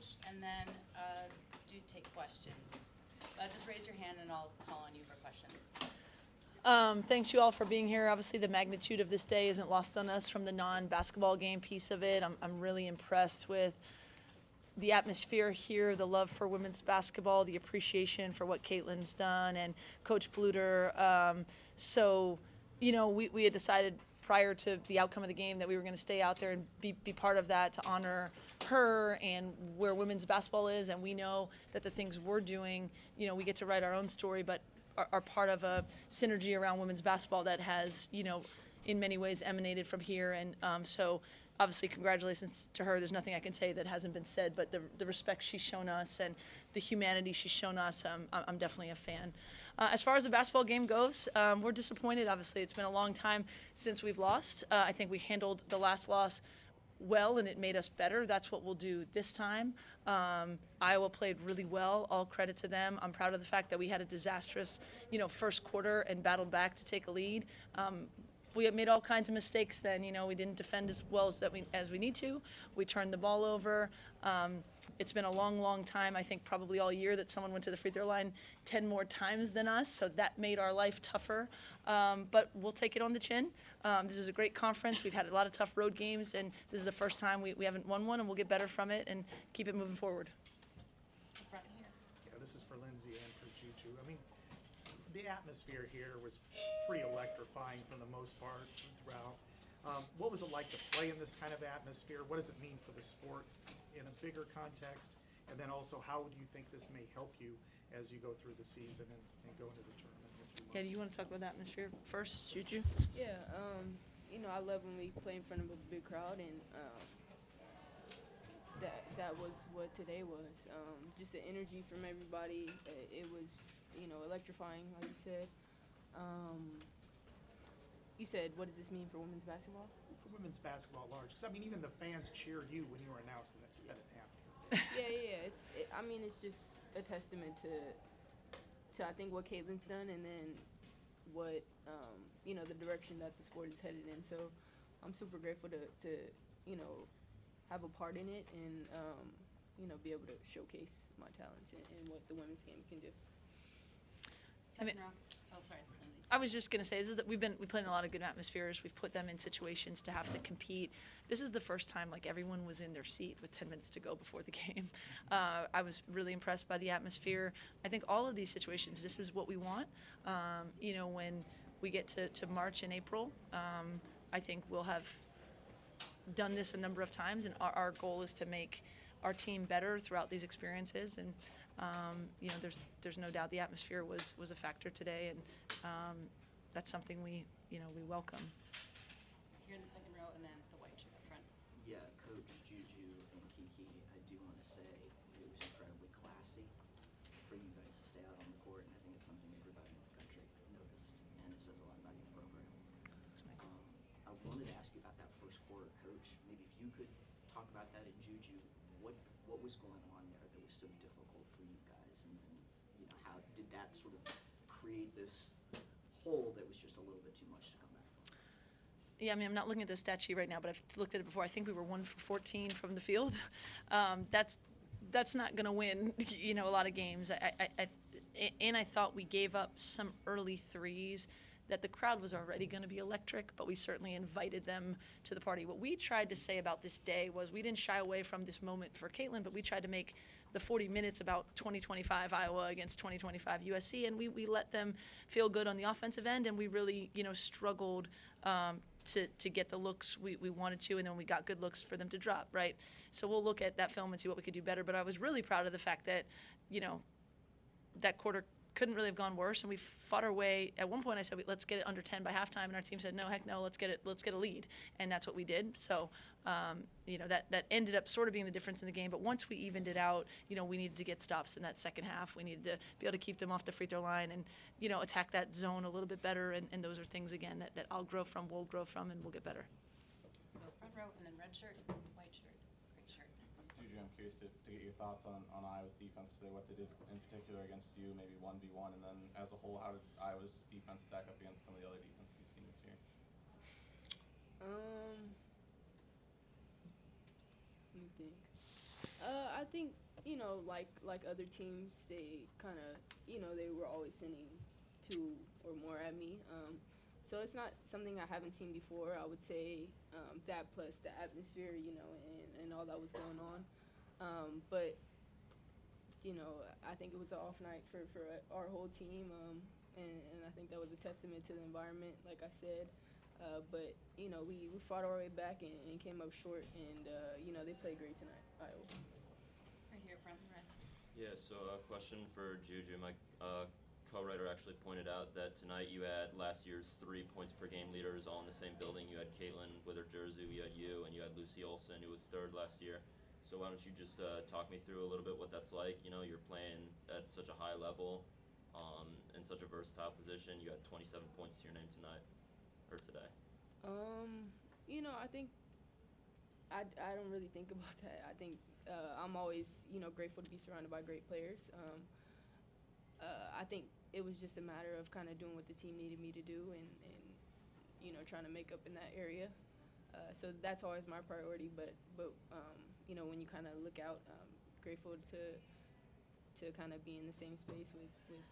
coach, and then do take questions. Just raise your hand and I'll call on you for questions. Thanks you all for being here. Obviously the magnitude of this day isn't lost on us from the non-basketball game piece of it. I'm really impressed with the atmosphere here, the love for women's basketball, the appreciation for what Caitlin's done, and Coach Bluter. We had decided prior to the outcome of the game that we were going to stay out there and be part of that to honor her and where women's basketball is. And we know that the things we're doing, we get to write our own story, but are part of a synergy around women's basketball that has, in many ways emanated from here. And so obviously congratulations to her. There's nothing I can say that hasn't been said, but the respect she's shown us and the humanity she's shown us, I'm definitely a fan. As far as the basketball game goes, we're disappointed. Obviously, it's been a long time since we've lost. I think we handled the last loss well, and it made us better. That's what we'll do this time. Iowa played really well. All credit to them. I'm proud of the fact that we had a disastrous, first quarter and battled back to take a lead. We made all kinds of mistakes then. We didn't defend as well as we need to. We turned the ball over. It's been a long, long time, I think probably all year, that someone went to the free throw line 10 more times than us, so that made our life tougher. But we'll take it on the chin. This is a great conference. We've had a lot of tough road games, and this is the first time we haven't won one, and we'll get better from it and keep it moving forward. Front here. Yeah, this is for Lindsay and for JuJu. I mean, the atmosphere here was pretty electrifying for the most part throughout. What was it like to play in this kind of atmosphere? What does it mean for the sport in a bigger context? And then also, how do you think this may help you as you go through the season and go into the tournament? Yeah, do you want to talk about the atmosphere first, JuJu? Yeah, I love when we play in front of a big crowd, and that was what today was. Just the energy from everybody. It was, electrifying, like you said. You said, what does this mean for women's basketball? For women's basketball at large, because even the fans cheered you when you were announcing that it happened. Yeah. It's just a testament to I think what Caitlin's done, and then what the direction that the sport is headed in. So I'm super grateful to have a part in it and be able to showcase my talents and what the women's game can do. Second row. Oh, sorry, Lindsay. I was just going to say, we played in a lot of good atmospheres. We've put them in situations to have to compete. This is the first time everyone was in their seat with 10 minutes to go before the game. I was really impressed by the atmosphere. I think all of these situations, this is what we want. When we get to March and April, I think we'll have done this a number of times, and our goal is to make our team better throughout these experiences. And there's no doubt the atmosphere was a factor today, and that's something we welcome. You're in the second row, and then the white shirt up front. Yeah, Coach JuJu and Kiki, I do want to say it was incredibly classy for you guys to stay out on the court, and I think it's something everybody in the country noticed, and it says a lot about your program. I wanted to ask you about that first quarter, Coach. Maybe if you could talk about that in JuJu, what was going on there that was so difficult for you guys, and then how did that sort of create this hole that was just a little bit too much to come back from? Yeah, I'm not looking at the stat sheet right now, but I've looked at it before. I think we were 1 for 14 from the field. That's not going to win, a lot of games. I thought we gave up some early threes that the crowd was already going to be electric, but we certainly invited them to the party. What we tried to say about this day was we didn't shy away from this moment for Caitlin, but we tried to make the 40 minutes about 2025 Iowa against 2025 USC, and we let them feel good on the offensive end, and we really, struggled to get the looks we wanted to, and then we got good looks for them to drop, right? So we'll look at that film and see what we could do better, but I was really proud of the fact that, that quarter couldn't really have gone worse, and we fought our way. At one point I said, let's get it under 10 by halftime, and our team said, no, heck no, let's get a lead, and that's what we did. So that ended up sort of being the difference in the game, but once we evened it out, we needed to get stops in that second half. We needed to be able to keep them off the free throw line and attack that zone a little bit better, and those are things again that I'll grow from, we'll grow from, and we'll get better. Front row, and then red shirt, white shirt, great shirt. JuJu, I'm curious to get your thoughts on Iowa's defense today, what they did in particular against you, maybe 1v1, and then as a whole, how did Iowa's defense stack up against some of the other defenses you've seen this year? Let me think. I think, like other teams, they kind of, they were always sending 2 or more at me. So it's not something I haven't seen before. I would say that plus the atmosphere, and all that was going on. But, I think it was an off night for our whole team, and I think that was a testament to the environment, like I said. But, we fought our way back and came up short, and, they played great tonight, Iowa. Right here, front and red. Yeah, so a question for JuJu. My co-writer actually pointed out that tonight you had last year's 3 points per game leaders all in the same building. You had Caitlin with her jersey, you had you, and you had Lucy Olson, who was 3rd last year. So why don't you just talk me through a little bit what that's like? You're playing at such a high level, in such a versatile position. You had 27 points to your name tonight, or today. I think I don't really think about that. I think I'm always, grateful to be surrounded by great players. I think it was just a matter of kind of doing what the team needed me to do and trying to make up in that area. So that's always my priority. But when you kind of look out, grateful to kind of be in the same space with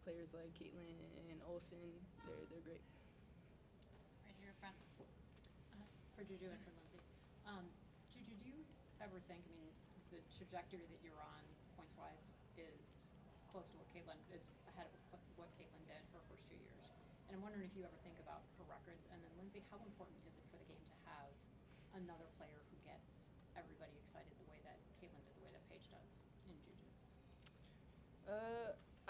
players like Caitlin and Olsen. They're great. Right here in front. For JuJu and for Lindsay. JuJu, do you ever think, the trajectory that you're on, points-wise, is close to what Caitlin is ahead of what Caitlin did her first 2 years? And I'm wondering if you ever think about her records. And then, Lindsay, how important is it for the game to have another player who gets everybody excited the way that Caitlin did, the way that Paige does in JuJu?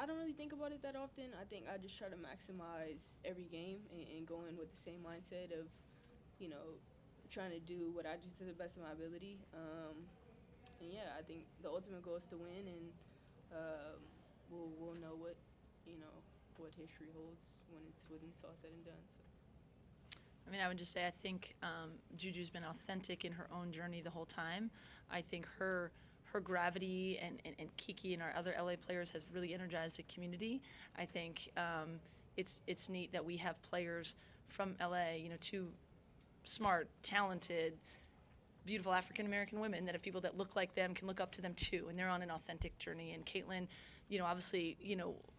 I don't really think about it that often. I think I just try to maximize every game and go in with the same mindset of, trying to do what I do to the best of my ability. And yeah, I think the ultimate goal is to win, and we'll know what what history holds when it's all said and done. So. I would just say I think JuJu's been authentic in her own journey the whole time. I think her gravity and Kiki and our other LA players has really energized the community. I think it's neat that we have players from LA, 2 smart, talented, beautiful African-American women that if people that look like them can look up to them too, and they're on an authentic journey. And Caitlin, obviously,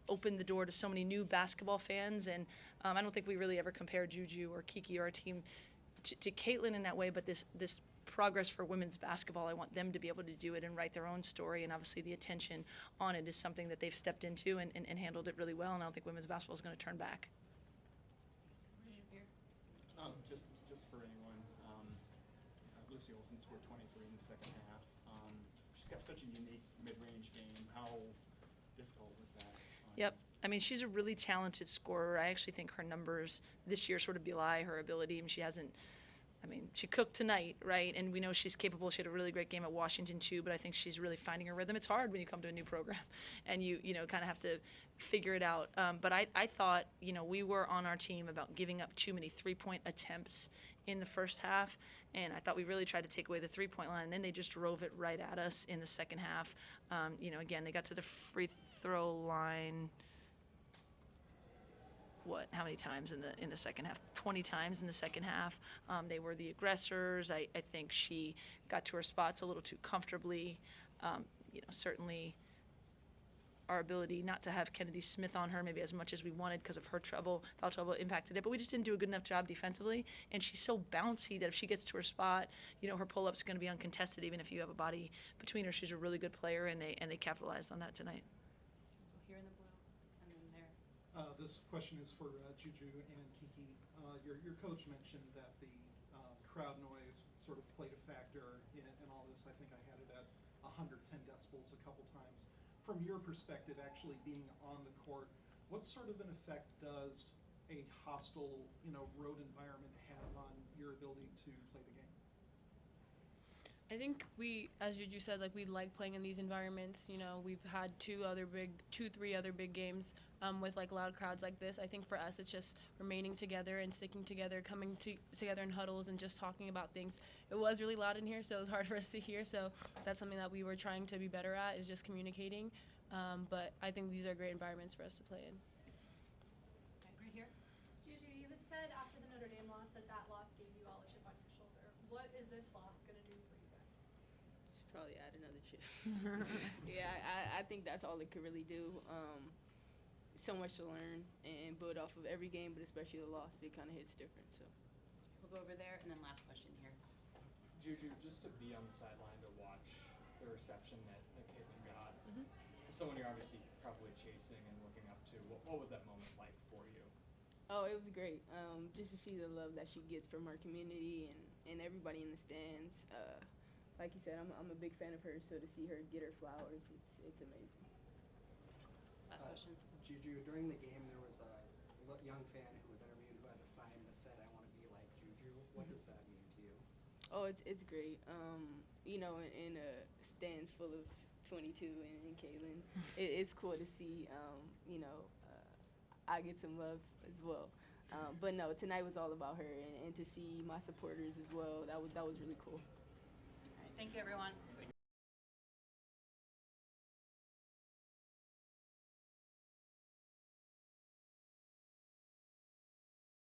opened the door to so many new basketball fans, and I don't think we really ever compared JuJu or Kiki or our team to Caitlin in that way, but this progress for women's basketball, I want them to be able to do it and write their own story, and obviously the attention on it is something that they've stepped into and handled it really well, and I don't think women's basketball is going to turn back. Just for anyone, Lucy Olsen scored 23 in the second half. She's got such a unique mid-range game. How difficult was that? Yep. She's a really talented scorer. I actually think her numbers this year sort of belie her ability. She hasn't. She cooked tonight, right? And we know she's capable. She had a really great game at Washington too, but I think she's really finding her rhythm. It's hard when you come to a new program and you kind of have to figure it out. But I thought, we were on our team about giving up too many 3-point attempts in the first half, and I thought we really tried to take away the 3-point line, and then they just drove it right at us in the second half. Again, they got to the free throw line. How many times in the second half? 20 times in the second half. They were the aggressors. I think she got to her spots a little too comfortably. Certainly our ability not to have Kennedy Smith on her maybe as much as we wanted because of her foul trouble impacted it, but we just didn't do a good enough job defensively. And she's so bouncy that if she gets to her spot, her pull-up's going to be uncontested even if you have a body between her. She's a really good player, and they capitalized on that tonight. Here in the blue, and then there. This question is for JuJu and Kiki. Your coach mentioned that the crowd noise sort of played a factor in all this. I think I had it at 110 decibels a couple times. From your perspective, actually being on the court, what sort of an effect does a hostile, road environment have on your ability to play the game? I think we, as JuJu said, we like playing in these environments. We've had 3 other big games with loud crowds like this. I think for us, it's just remaining together and sticking together, coming together in huddles and just talking about things. It was really loud in here, so it was hard for us to hear. So that's something that we were trying to be better at, is just communicating. But I think these are great environments for us to play in. Right here. JuJu, you had said after the Notre Dame loss that loss gave you all a chip on your shoulder. What is this loss going to do for you guys? probably add another chip. Yeah, I think that's all it could really do. So much to learn and build off of every game, but especially the loss, it kind of hits different. So We'll go over there, and then last question here. JuJu, just to be on the sideline to watch the reception that Caitlin got, as someone you're obviously probably chasing and looking up to, what was that moment like for you? Oh, it was great. Just to see the love that she gets from our community and everybody in the stands. Like you said, I'm a big fan of hers, so to see her get her flowers, it's amazing. Last question. JuJu, during the game, there was a young fan who was interviewed who had a sign that said, "I want to be like JuJu." What does that mean to you? Oh, it's great. You know, in stands full of 22 and Caitlin, it's cool to see. You know, I get some love as well. But no, tonight was all about her, and to see my supporters as well. That was really cool. All right, thank you, everyone.